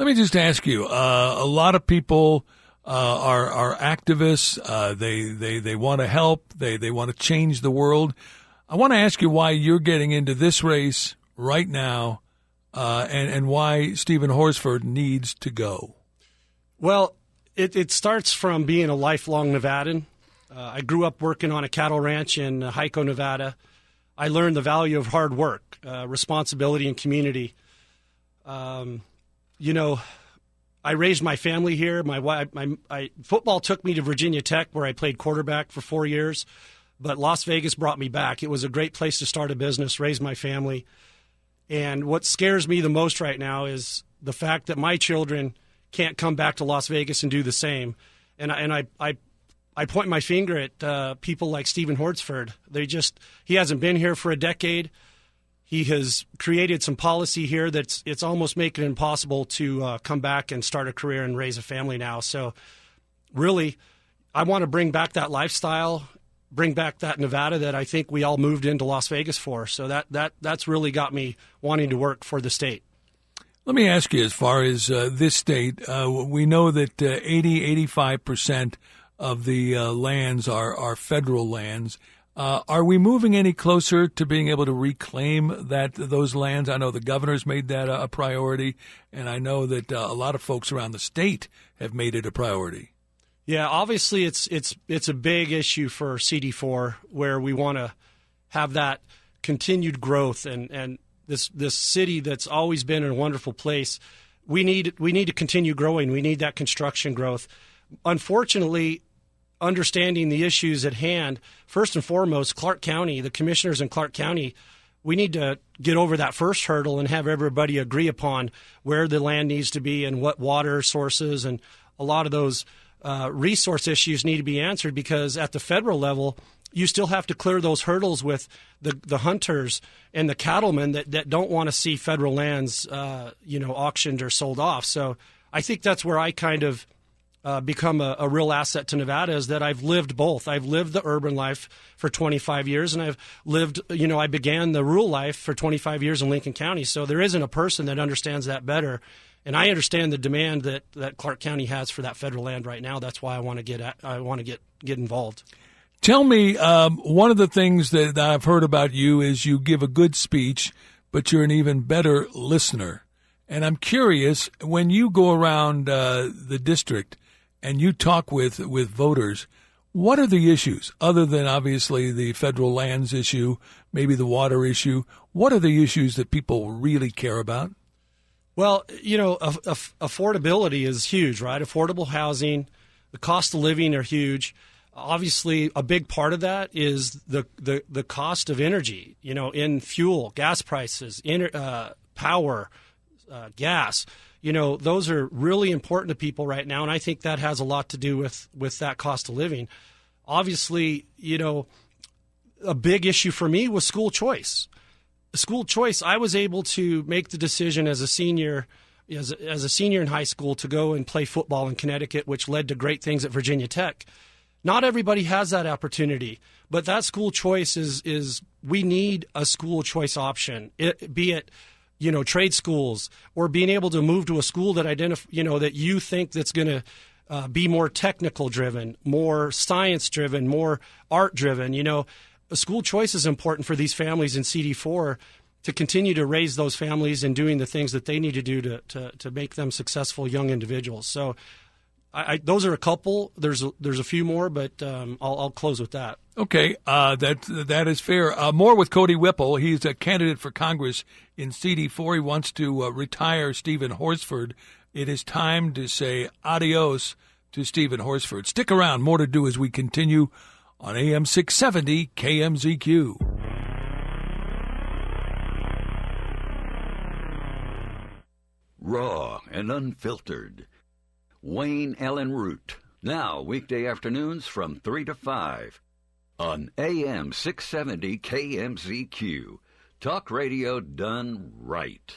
Let me just ask you, a lot of people are activists. They want to help. They want to change the world. I want to ask you why you're getting into this race right now, and why Stephen Horsford needs to go. Well, it starts from being a lifelong Nevadan. I grew up working on a cattle ranch in Hyco, Nevada. I learned the value of hard work, responsibility, and community. I raised my family here. Football took me to Virginia Tech, where I played quarterback for 4 years, but Las Vegas brought me back. It was a great place to start a business, raise my family. And what scares me the most right now is the fact that my children can't come back to Las Vegas and do the same. And I point my finger at people like Stephen Horsford. He hasn't been here for a decade. He has created some policy here it's almost making it impossible to come back and start a career and raise a family now. So really, I want to bring back that lifestyle, bring back that Nevada that I think we all moved into Las Vegas for. So that's really got me wanting to work for the state. Let me ask you, as far as this state, we know that 85% of the lands are federal lands. Are we moving any closer to being able to reclaim those lands? I know the governor's made that a priority, and I know that a lot of folks around the state have made it a priority. Yeah, obviously it's a big issue for CD4, where we want to have that continued growth and this city that's always been a wonderful place. We need to continue growing. We need that construction growth. Unfortunately, understanding the issues at hand, first and foremost, Clark County, the commissioners in Clark County, we need to get over that first hurdle and have everybody agree upon where the land needs to be and what water sources, and a lot of those resource issues need to be answered, because at the federal level, you still have to clear those hurdles with the hunters and the cattlemen that don't want to see federal lands auctioned or sold off. So I think that's where I kind of become a real asset to Nevada, is that I've lived both. I've lived the urban life for 25 years, and I've lived, I began the rural life for 25 years in Lincoln County. So there isn't a person that understands that better. And I understand the demand that Clark County has for that federal land right now. That's why I want to get involved. Tell me, one of the things that I've heard about you is you give a good speech, but you're an even better listener. And I'm curious, when you go around the district and you talk with voters, what are the issues, other than obviously the federal lands issue, maybe the water issue? What are the issues that people really care about? Well, affordability is huge, right? Affordable housing, the cost of living are huge. Obviously, a big part of that is the cost of energy, in fuel, gas prices, power, gas. Those are really important to people right now, and I think that has a lot to do with that cost of living. Obviously, a big issue for me was school choice. School choice, I was able to make the decision as a senior in high school to go and play football in Connecticut, which led to great things at Virginia Tech. Not everybody has that opportunity, but that school choice is we need a school choice option, be it trade schools, or being able to move to a school that that you think that's going to be more technical driven, more science driven, more art driven. A school choice is important for these families in CD4 to continue to raise those families and doing the things that they need to do to make them successful young individuals. So those are a couple. There's a few more, but I'll close with that. Okay, that is fair. More with Cody Whipple. He's a candidate for Congress in CD4. He wants to retire Stephen Horsford. It is time to say adios to Stephen Horsford. Stick around. More to do as we continue on AM 670 KMZQ. Raw and unfiltered. Wayne Allen Root. Now, weekday afternoons from 3 to 5 on AM 670 KMZQ. Talk radio done right.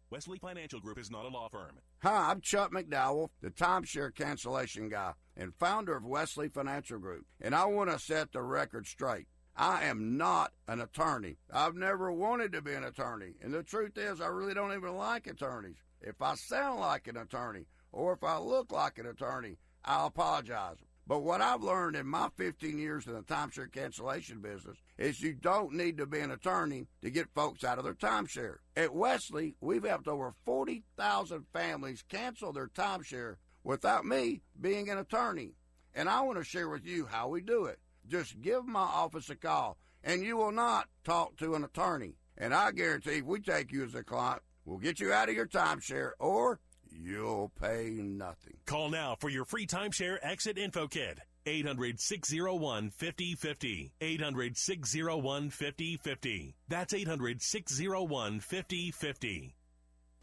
Wesley Financial Group is not a law firm. Hi, I'm Chuck McDowell, the timeshare cancellation guy and founder of Wesley Financial Group, and I want to set the record straight. I am not an attorney. I've never wanted to be an attorney, and the truth is I really don't even like attorneys. If I sound like an attorney or if I look like an attorney, I'll apologize. But what I've learned in my 15 years in the timeshare cancellation business is you don't need to be an attorney to get folks out of their timeshare. At Wesley, we've helped over 40,000 families cancel their timeshare without me being an attorney. And I want to share with you how we do it. Just give my office a call, and you will not talk to an attorney. And I guarantee if we take you as a client, we'll get you out of your timeshare, or you'll pay nothing. Call now for your free timeshare exit info kit. 800-601-5050. 800-601-5050. That's 800-601-5050.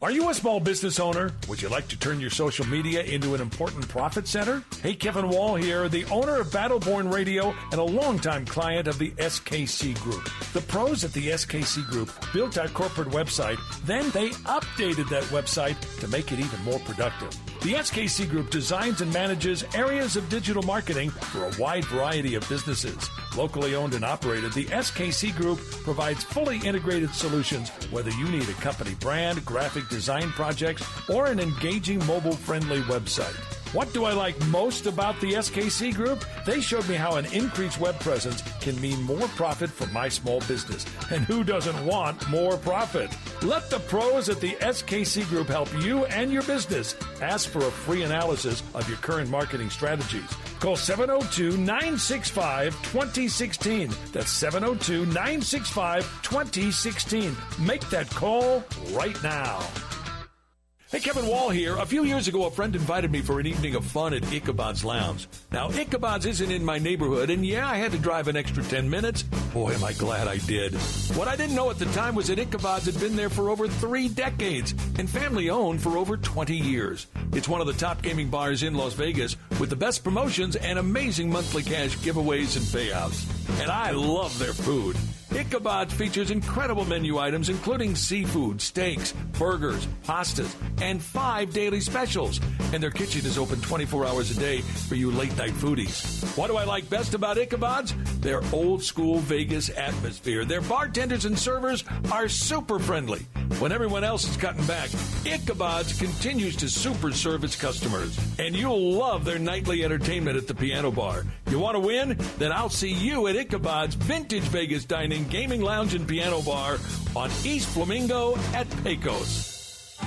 Are you a small business owner? Would you like to turn your social media into an important profit center? Hey, Kevin Wall here, the owner of Battleborn Radio and a longtime client of the SKC Group. The pros at the SKC Group built our corporate website, then they updated that website to make it even more productive. The SKC Group designs and manages areas of digital marketing for a wide variety of businesses. Locally owned and operated, the SKC Group provides fully integrated solutions, whether you need a company brand, graphic design projects, or an engaging mobile-friendly website. What do I like most about the SKC Group? They showed me how an increased web presence can mean more profit for my small business. And who doesn't want more profit? Let the pros at the SKC Group help you and your business. Ask for a free analysis of your current marketing strategies. Call 702-965-2016. That's 702-965-2016. Make that call right now. Hey, Kevin Wall here. A few years ago, a friend invited me for an evening of fun at Ichabod's Lounge. Now, Ichabod's isn't in my neighborhood, and yeah, I had to drive an extra 10 minutes. Boy, am I glad I did. What I didn't know at the time was that Ichabod's had been there for over 3 decades and family-owned for over 20 years. It's one of the top gaming bars in Las Vegas with the best promotions and amazing monthly cash giveaways and payouts. And I love their food. Ichabod's features incredible menu items including seafood, steaks, burgers, pastas, and 5 daily specials. And their kitchen is open 24 hours a day for you late-night foodies. What do I like best about Ichabod's? Their old-school Vegas atmosphere. Their bartenders and servers are super friendly. When everyone else is cutting back, Ichabod's continues to super serve its customers. And you'll love their nightly entertainment at the piano bar. You want to win? Then I'll see you at Ichabod's Vintage Vegas Dining, Gaming Lounge, and Piano Bar on East Flamingo at Pecos.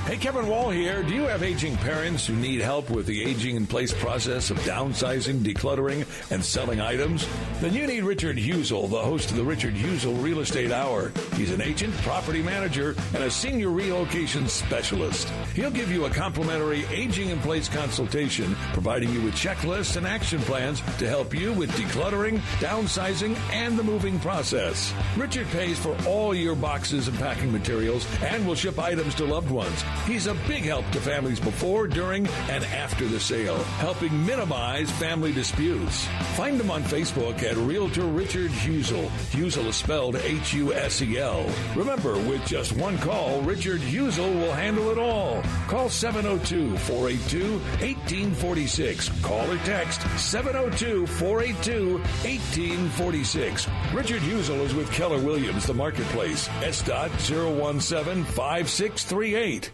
Hey, Kevin Wall here. Do you have aging parents who need help with the aging-in-place process of downsizing, decluttering, and selling items? Then you need Richard Husel, the host of the Richard Husel Real Estate Hour. He's an agent, property manager, and a senior relocation specialist. He'll give you a complimentary aging-in-place consultation, providing you with checklists and action plans to help you with decluttering, downsizing, and the moving process. Richard pays for all your boxes and packing materials and will ship items to loved ones. He's a big help to families before, during, and after the sale, helping minimize family disputes. Find him on Facebook at Realtor Richard Husel. Husel is spelled Husel. Remember, with just one call, Richard Husel will handle it all. Call 702-482-1846. Call or text 702-482-1846. Richard Husel is with Keller Williams, the Marketplace. S.017-5638.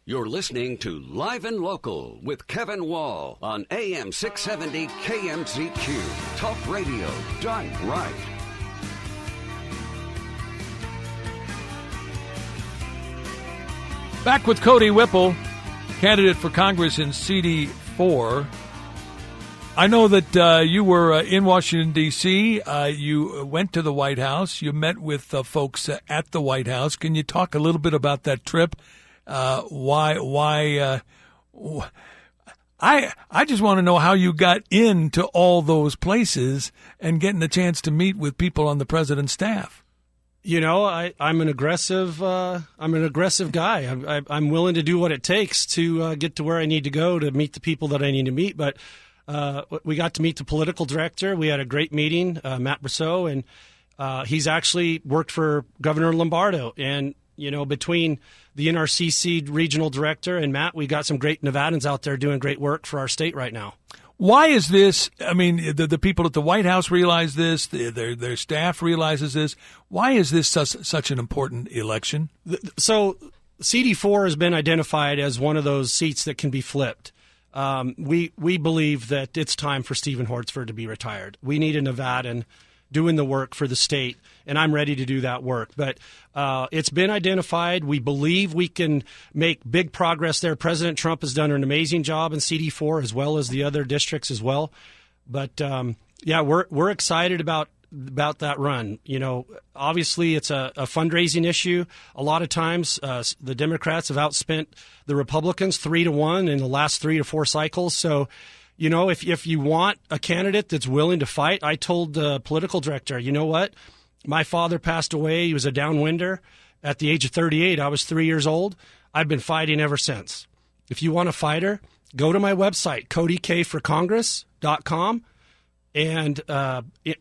You're listening to Live and Local with Kevin Wall on AM 670 KMZQ. Talk radio done right. Back with Cody Whipple, candidate for Congress in CD4. I know that you were in Washington, D.C. You went to the White House. You met with folks at the White House. Can you talk a little bit about that trip? I just want to know how you got into all those places and getting a chance to meet with people on the president's staff. You know, I'm an aggressive guy. I'm willing to do what it takes to get to where I need to go to meet the people that I need to meet. But we got to meet the political director. We had a great meeting, Matt Brousseau, and he's actually worked for Governor Lombardo. And you know, between the NRCC regional director and Matt, we got some great Nevadans out there doing great work for our state right now. Why is this? I mean, the people at the White House realize this. Their staff realizes this. Why is this such an important election? So CD4 has been identified as one of those seats that can be flipped. We believe that it's time for Stephen Hortzford to be retired. We need a Nevadan doing the work for the state, and I'm ready to do that work. But it's been identified. We believe we can make big progress there. President Trump has done an amazing job in CD4 as well as the other districts as well. But, we're excited about that run. Obviously it's a fundraising issue. A lot of times the Democrats have outspent the Republicans 3-1 in the last 3 to 4 cycles. So, if you want a candidate that's willing to fight, I told the political director, you know what? My father passed away. He was a downwinder at the age of 38. I was 3 years old. I've been fighting ever since. If you want a fighter, go to my website, CodyKforcongress.com, and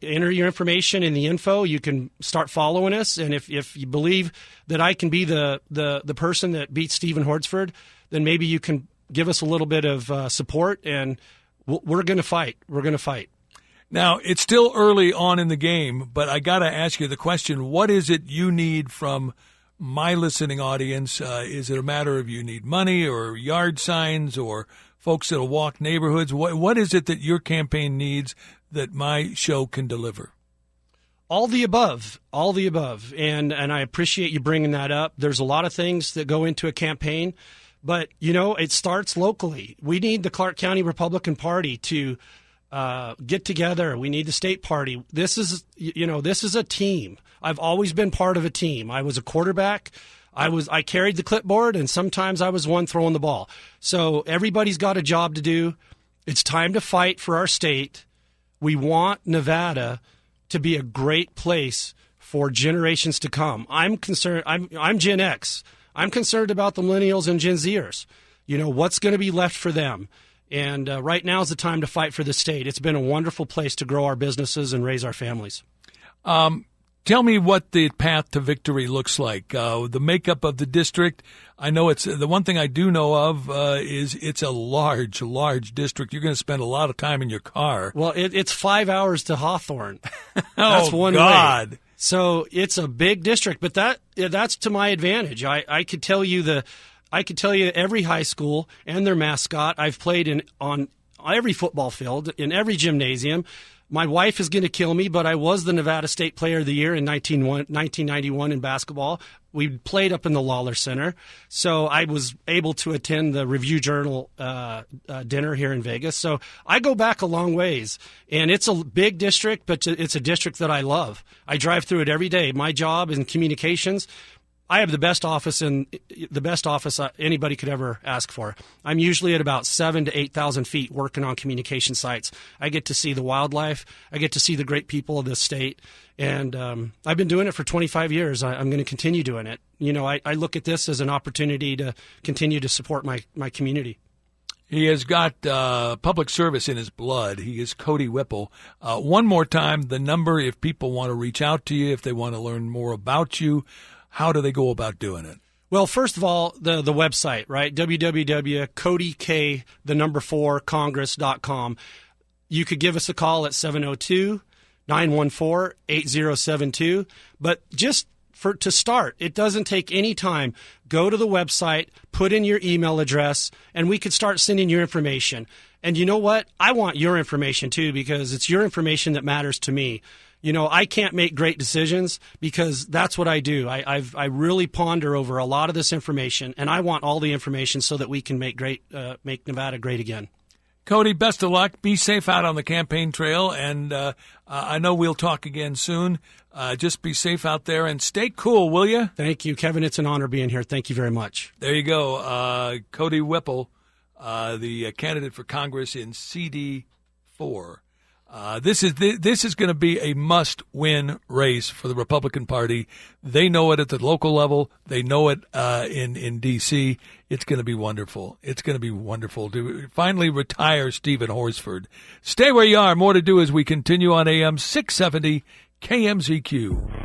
enter your information in the info. You can start following us. And if you believe that I can be the person that beats Stephen Hortzford, then maybe you can give us a little bit of support, and we're going to fight. We're going to fight. Now, it's still early on in the game, but I got to ask you the question, what is it you need from my listening audience? Is it a matter of you need money or yard signs or folks that will walk neighborhoods? What is it that your campaign needs that my show can deliver? All the above. And I appreciate you bringing that up. There's a lot of things that go into a campaign, but, it starts locally. We need the Clark County Republican Party to get together. We need the state party. This is a team. I've always been part of a team. I was a quarterback. I carried the clipboard, and sometimes I was one throwing the ball. So everybody's got a job to do. It's time to fight for our state. We want Nevada to be a great place for generations to come. I'm concerned. I'm Gen X. I'm concerned about the millennials and Gen Zers. What's going to be left for them? And right now is the time to fight for the state. It's been a wonderful place to grow our businesses and raise our families. Tell me what the path to victory looks like. The makeup of the district. I know it's the one thing I do know of is it's a large district. You're going to spend a lot of time in your car. Well, it's 5 hours to Hawthorne. That's one God. way. So it's a big district, but that's to my advantage. I could tell you every high school and their mascot. I've played on every football field, in every gymnasium. My wife is going to kill me, but I was the Nevada State Player of the Year in 1991 in basketball. We played up in the Lawler Center, so I was able to attend the Review Journal dinner here in Vegas. So I go back a long ways, and it's a big district, but it's a district that I love. I drive through it every day. My job is in communications. I have the best office anybody could ever ask for. I'm usually at about 7,000 to 8,000 feet working on communication sites. I get to see the wildlife. I get to see the great people of this state. And I've been doing it for 25 years. I'm going to continue doing it. I look at this as an opportunity to continue to support my community. He has got public service in his blood. He is Cody Whipple. One more time, the number, if people want to reach out to you, if they want to learn more about you, how do they go about doing it? Well, first of all, the website, right? www.CodyK4Congress.com. You could give us a call at 702-914-8072. But just to start, it doesn't take any time. Go to the website, put in your email address, and we could start sending your information. And you know what? I want your information too, because it's your information that matters to me. I can't make great decisions because that's what I do. I really ponder over a lot of this information, and I want all the information so that we can make Nevada great again. Cody, best of luck. Be safe out on the campaign trail, and I know we'll talk again soon. Just be safe out there and stay cool, will you? Thank you, Kevin. It's an honor being here. Thank you very much. There you go. Cody Whipple, the candidate for Congress in CD4. This is going to be a must-win race for the Republican Party. They know it at the local level. They know it in D.C. It's going to be wonderful. It's going to be wonderful to finally retire Stephen Hortzford. Stay where you are. More to do as we continue on AM 670 KMZQ.